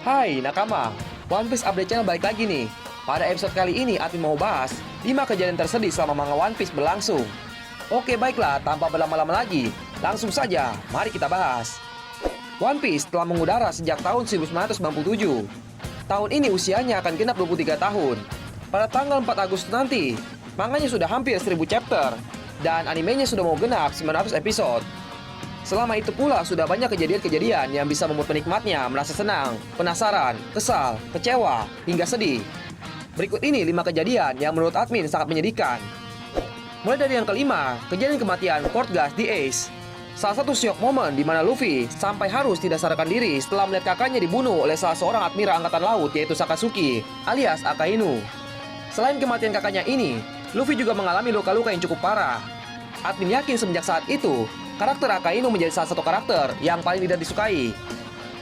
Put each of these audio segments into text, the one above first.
Hai nakama, One Piece Update Channel balik lagi nih. Pada episode kali ini admin mau bahas 5 kejadian tersedih selama manga One Piece berlangsung. Oke baiklah, tanpa berlama-lama lagi, langsung saja, mari kita bahas. One Piece telah mengudara sejak tahun 1997. Tahun ini usianya akan genap 23 tahun. Pada tanggal 4 Agustus nanti, manganya sudah hampir 1000 chapter, dan animenya sudah mau genap 900 episode. Selama itu pula sudah banyak kejadian-kejadian yang bisa membuat penikmatnya merasa senang, penasaran, kesal, kecewa, hingga sedih. Berikut ini 5 kejadian yang menurut admin sangat menyedihkan. Mulai dari yang kelima, kejadian kematian Port Gas di Ace. Salah satu syok momen di mana Luffy sampai harus tidak sadarkan diri setelah melihat kakaknya dibunuh oleh salah seorang admiral angkatan laut yaitu Sakatsuki alias Akainu. Selain kematian kakaknya ini, Luffy juga mengalami luka-luka yang cukup parah. Admin yakin semenjak saat itu, karakter Akainu menjadi salah satu karakter yang paling tidak disukai.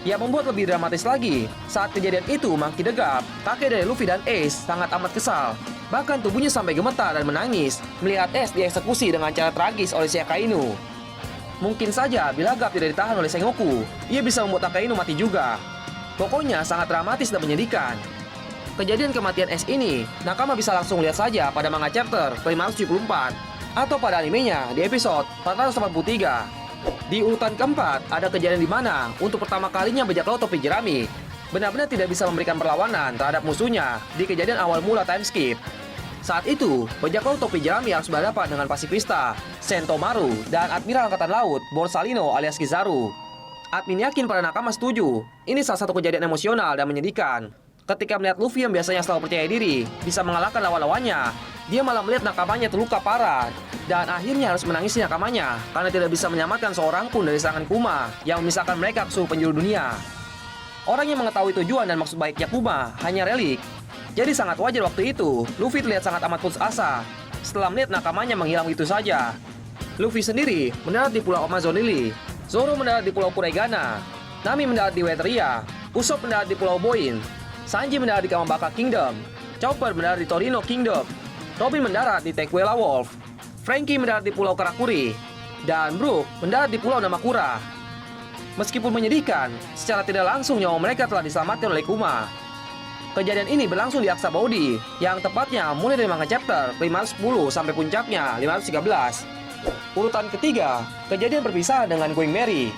Yang membuat lebih dramatis lagi, saat kejadian itu Monkey the God, kakek dari Luffy dan Ace, sangat amat kesal. Bahkan tubuhnya sampai gemetar dan menangis melihat Ace dieksekusi dengan cara tragis oleh si Akainu. Mungkin saja bila Garp tidak ditahan oleh Sengoku, ia bisa membuat Akainu mati juga. Pokoknya sangat dramatis dan menyedihkan. Kejadian kematian Ace ini, nakama bisa langsung lihat saja pada manga chapter ke-574 atau pada animenya di episode 483. Di urutan keempat, ada kejadian di mana untuk pertama kalinya bajak laut topi jerami benar-benar tidak bisa memberikan perlawanan terhadap musuhnya di kejadian awal mula time skip. Saat itu, bajak laut topi jerami harus berhadapan dengan pasifista Sentomaru dan Admiral Angkatan Laut Borsalino alias Kizaru. Admin yakin para nakama setuju, ini salah satu kejadian emosional dan menyedihkan. Ketika melihat Luffy yang biasanya selalu percaya diri bisa mengalahkan lawan-lawannya, dia malah melihat nakamanya terluka parah dan akhirnya harus menangisi nakamanya karena tidak bisa menyelamatkan seorang pun dari serangan Kuma yang memisahkan mereka ke seluruh penjuru dunia. Orang yang mengetahui tujuan dan maksud baiknya Kuma hanya relik. Jadi sangat wajar waktu itu Luffy terlihat sangat amat putus asa setelah melihat nakamanya menghilang itu saja. Luffy sendiri mendarat di Pulau Amazon Lily, Zoro mendarat di Pulau Kuregana, Nami mendarat di Westeria, Usopp mendarat di Pulau Boin, Sanji mendarat di Kamabaka Kingdom, Chopper mendarat di Torino Kingdom, Robin mendarat di Tequila Wolf, Franky mendarat di Pulau Karakuri, dan Brook mendarat di Pulau Namakura. Meskipun menyedihkan, secara tidak langsung nyawa mereka telah diselamatkan oleh Kuma. Kejadian ini berlangsung di Aksa Baudi, yang tepatnya mulai dari manga chapter 510 sampai puncaknya 513. Urutan ketiga, kejadian perpisahan dengan Going Merry.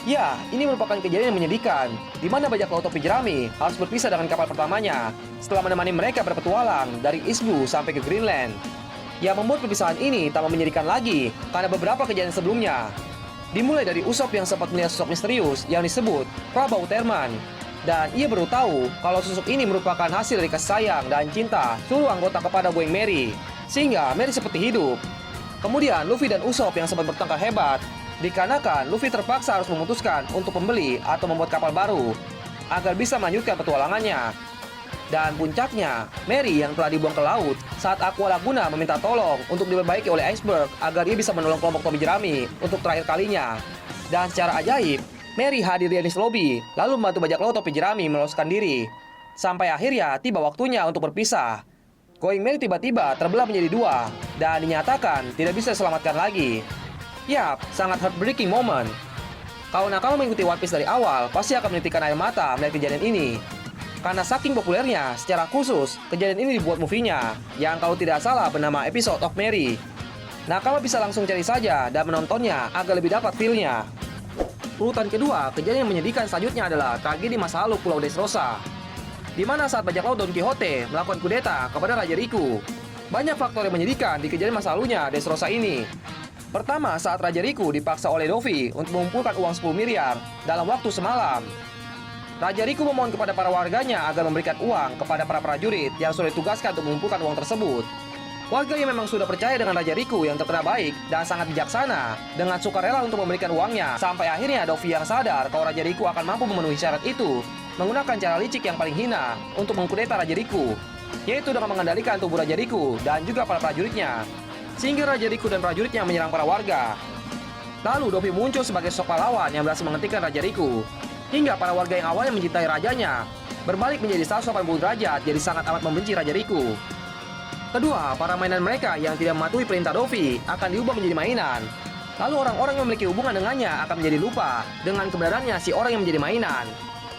Ya, ini merupakan kejadian yang menyedihkan, di mana bajak laut topi jerami harus berpisah dengan kapal pertamanya setelah menemani mereka berpetualang dari East Blue sampai ke Greenland. Yang membuat perpisahan ini tambah menyedihkan lagi karena beberapa kejadian sebelumnya. Dimulai dari Usopp yang sempat melihat sosok misterius yang disebut Prabau Terman, dan ia baru tahu kalau sosok ini merupakan hasil dari kasih sayang dan cinta seluruh anggota kepada Going Merry, sehingga Merry seperti hidup. Kemudian Luffy dan Usopp yang sempat bertengkar hebat, dikarenakan Luffy terpaksa harus memutuskan untuk membeli atau membuat kapal baru agar bisa melanjutkan petualangannya. Dan puncaknya, Merry yang telah dibuang ke laut saat Aqua Laguna meminta tolong untuk diperbaiki oleh Iceberg agar ia bisa menolong kelompok topi jerami untuk terakhir kalinya. Dan secara ajaib, Merry hadir di Enies Lobby lalu membantu bajak laut topi jerami meloloskan diri. Sampai akhirnya tiba waktunya untuk berpisah. Going Merry tiba-tiba terbelah menjadi dua dan dinyatakan tidak bisa diselamatkan lagi. Yap, sangat heartbreaking moment. Kalau nakama mengikuti One Piece dari awal, pasti akan menitikkan air mata melihat kejadian ini. Karena saking populernya, secara khusus, kejadian ini dibuat movie-nya, yang kalau tidak salah bernama Episode of Merry. Nakama bisa langsung cari saja dan menontonnya agar lebih dapat feel-nya. Urutan kedua, kejadian yang menyedihkan selanjutnya adalah tragedi masa lalu Pulau Dressrosa, di mana saat bajak laut Don Quixote melakukan kudeta kepada Raja Riku. Banyak faktor yang menyedihkan di kejadian masa lalunya Dressrosa ini. Pertama, saat Raja Riku dipaksa oleh Luffy untuk mengumpulkan uang 10 miliar dalam waktu semalam. Raja Riku memohon kepada para warganya agar memberikan uang kepada para prajurit yang sudah ditugaskan untuk mengumpulkan uang tersebut. Warga yang memang sudah percaya dengan Raja Riku yang terkenal baik dan sangat bijaksana dengan sukarela untuk memberikan uangnya, sampai akhirnya Luffy yang sadar kalau Raja Riku akan mampu memenuhi syarat itu menggunakan cara licik yang paling hina untuk mengkudeta Raja Riku, yaitu dengan mengendalikan tubuh Raja Riku dan juga para prajuritnya, sehingga Raja Riku dan prajuritnya menyerang para warga. Lalu Luffy muncul sebagai sosok pahlawan yang berhasil menghentikan Raja Riku, hingga para warga yang awalnya mencintai rajanya berbalik menjadi 180 derajat jadi sangat amat membenci Raja Riku. Kedua, para mainan mereka yang tidak mematuhi perintah Luffy akan diubah menjadi mainan. Lalu orang-orang yang memiliki hubungan dengannya akan menjadi lupa dengan keberadaannya si orang yang menjadi mainan.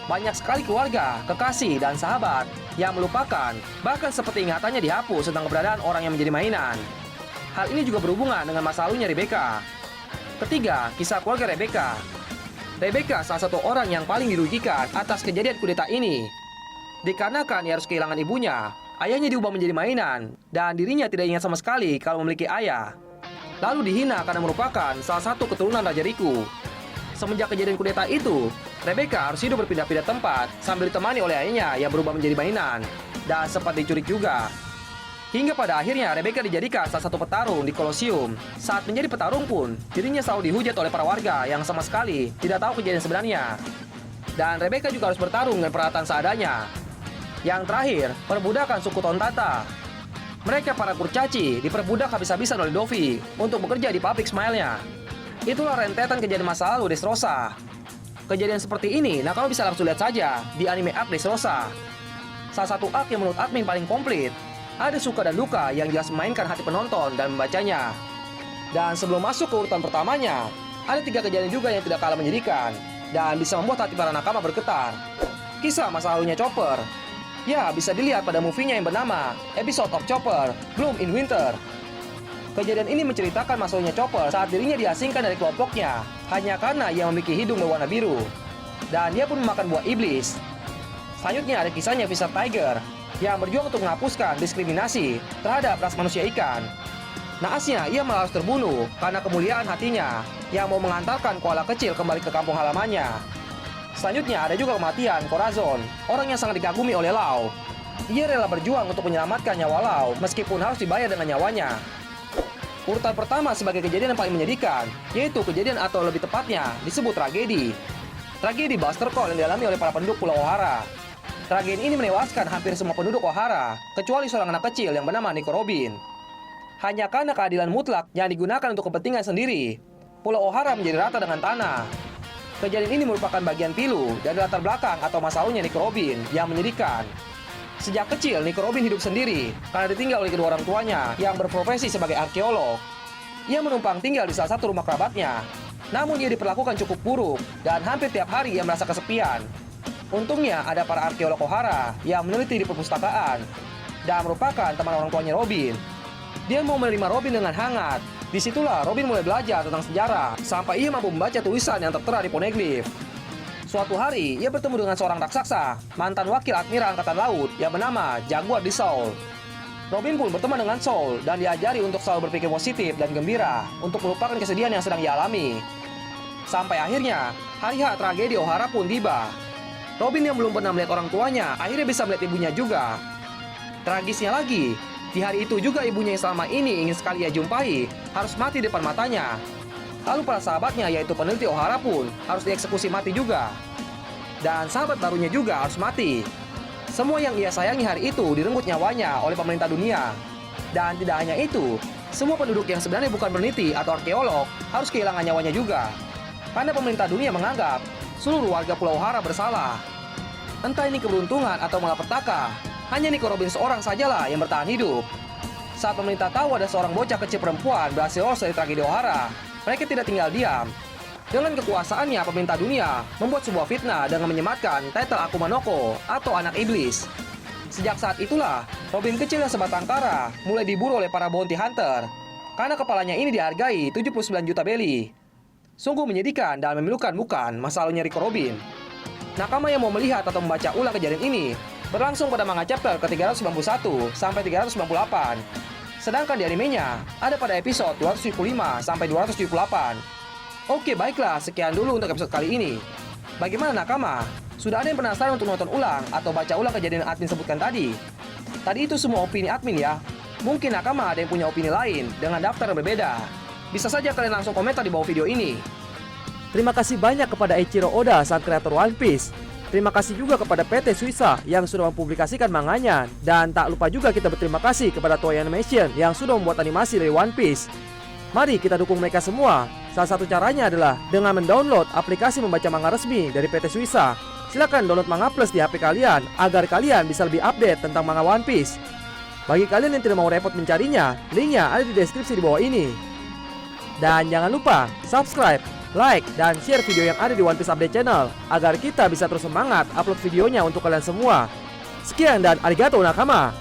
Banyak sekali keluarga, kekasih, dan sahabat yang melupakan, bahkan seperti ingatannya dihapus tentang keberadaan orang yang menjadi mainan. Hal ini juga berhubungan dengan masa lalunya Rebecca. Ketiga, kisah keluarga Rebecca. Rebecca salah satu orang yang paling dirugikan atas kejadian kudeta ini. Dikarenakan ia harus kehilangan ibunya, ayahnya diubah menjadi mainan, dan dirinya tidak ingat sama sekali kalau memiliki ayah. Lalu dihina karena merupakan salah satu keturunan Raja Riku. Semenjak kejadian kudeta itu, Rebecca harus hidup berpindah-pindah tempat sambil ditemani oleh ayahnya yang berubah menjadi mainan, dan sempat diculik juga. Hingga pada akhirnya Rebecca dijadikan salah satu petarung di Kolosium. Saat menjadi petarung pun, dirinya selalu dihujat oleh para warga yang sama sekali tidak tahu kejadian sebenarnya. Dan Rebecca juga harus bertarung dengan peralatan seadanya. Yang terakhir, perbudakan suku Tontata. Mereka para kurcaci diperbudak habis-habisan oleh Dovi untuk bekerja di pabrik Smile-nya. Itulah rentetan kejadian masa lalu Dressrosa. Kejadian seperti ini, nah kamu bisa langsung lihat saja di anime arc Dressrosa. Salah satu arc yang menurut admin paling komplit. Ada suka dan duka yang jelas memainkan hati penonton dan membacanya. Dan sebelum masuk ke urutan pertamanya, ada 3 kejadian juga yang tidak kalah menyedihkan dan bisa membuat hati para nakama bergetar. Kisah masa lalunya Chopper. Ya, bisa dilihat pada movie-nya yang bernama Episode of Chopper, Bloom in Winter. Kejadian ini menceritakan masa lalunya Chopper saat dirinya diasingkan dari kelompoknya hanya karena ia memiliki hidung berwarna biru. Dan dia pun memakan buah iblis. Selanjutnya ada kisahnya Fisher Tiger yang berjuang untuk menghapuskan diskriminasi terhadap ras manusia ikan. Naasnya ia malah harus terbunuh karena kemuliaan hatinya yang mau mengantarkan koala kecil kembali ke kampung halamannya. Selanjutnya ada juga kematian Corazon, orang yang sangat dikagumi oleh Lau. Ia rela berjuang untuk menyelamatkan nyawa Lau meskipun harus dibayar dengan nyawanya. Urutan pertama sebagai kejadian yang paling menyedihkan, yaitu kejadian atau lebih tepatnya disebut tragedi. Tragedi Buster Call yang dialami oleh para penduduk Pulau Ohara. Tragedi ini menewaskan hampir semua penduduk Ohara, kecuali seorang anak kecil yang bernama Nico Robin. Hanya karena keadilan mutlak yang digunakan untuk kepentingan sendiri, Pulau Ohara menjadi rata dengan tanah. Kejadian ini merupakan bagian pilu dari latar belakang atau masa lalunya Nico Robin yang menyedihkan. Sejak kecil, Nico Robin hidup sendiri karena ditinggal oleh kedua orang tuanya yang berprofesi sebagai arkeolog. Ia menumpang tinggal di salah satu rumah kerabatnya. Namun ia diperlakukan cukup buruk dan hampir tiap hari ia merasa kesepian. Untungnya ada para arkeolog Ohara yang meneliti di perpustakaan dan merupakan teman orang tuanya Robin. Dia mau menerima Robin dengan hangat. Disitulah Robin mulai belajar tentang sejarah sampai ia mampu membaca tulisan yang tertera di poneglyph. Suatu hari, ia bertemu dengan seorang raksasa, mantan wakil admiral angkatan laut yang bernama Jaguar di Soul. Robin pun berteman dengan Soul dan diajari untuk selalu berpikir positif dan gembira untuk melupakan kesedihan yang sedang ia alami. Sampai akhirnya, hari H tragedi Ohara pun tiba. Robin yang belum pernah melihat orang tuanya akhirnya bisa melihat ibunya juga. Tragisnya lagi, di hari itu juga ibunya yang selama ini ingin sekali ia jumpai harus mati di depan matanya. Lalu para sahabatnya yaitu peneliti Ohara pun harus dieksekusi mati juga. Dan sahabat barunya juga harus mati. Semua yang ia sayangi hari itu direnggut nyawanya oleh pemerintah dunia. Dan tidak hanya itu, semua penduduk yang sebenarnya bukan peneliti atau arkeolog harus kehilangan nyawanya juga. Karena pemerintah dunia menganggap seluruh warga Pulau Ohara bersalah. Entah ini keberuntungan atau malapetaka, hanya Nico Robin seorang sajalah yang bertahan hidup. Saat pemerintah tahu ada seorang bocah kecil perempuan berhasil lolos dari tragedi Ohara, mereka tidak tinggal diam. Dengan kekuasaannya, pemerintah dunia membuat sebuah fitnah dengan menyematkan titel Akuma no Ko atau Anak Iblis. Sejak saat itulah, Robin kecil yang sebatang kara mulai diburu oleh para bounty hunter karena kepalanya ini dihargai 79 juta beli. Sungguh menyedihkan dan memilukan bukan masa lalunya Rico Robin. Nakama yang mau melihat atau membaca ulang kejadian ini berlangsung pada manga chapter ke-391 sampai 398. Sedangkan di animenya ada pada episode 275 sampai 278. Oke, baiklah, sekian dulu untuk episode kali ini. Bagaimana nakama? Sudah ada yang penasaran untuk nonton ulang atau baca ulang kejadian admin sebutkan tadi? Tadi itu semua opini admin ya. Mungkin nakama ada yang punya opini lain dengan daftar yang berbeda. Bisa saja kalian langsung komentar di bawah video ini. Terima kasih banyak kepada Eiichiro Oda sang kreator One Piece. Terima kasih juga kepada PT Suisa yang sudah mempublikasikan manganya. Dan tak lupa juga kita berterima kasih kepada Toei Animation yang sudah membuat animasi dari One Piece. Mari kita dukung mereka semua. Salah satu caranya adalah dengan mendownload aplikasi membaca manga resmi dari PT Suisa. Silakan download Manga Plus di HP kalian agar kalian bisa lebih update tentang manga One Piece. Bagi kalian yang tidak mau repot mencarinya, linknya ada di deskripsi di bawah ini. Dan jangan lupa subscribe, like, dan share video yang ada di One Piece Update Channel agar kita bisa terus semangat upload videonya untuk kalian semua. Sekian dan arigatou nakama.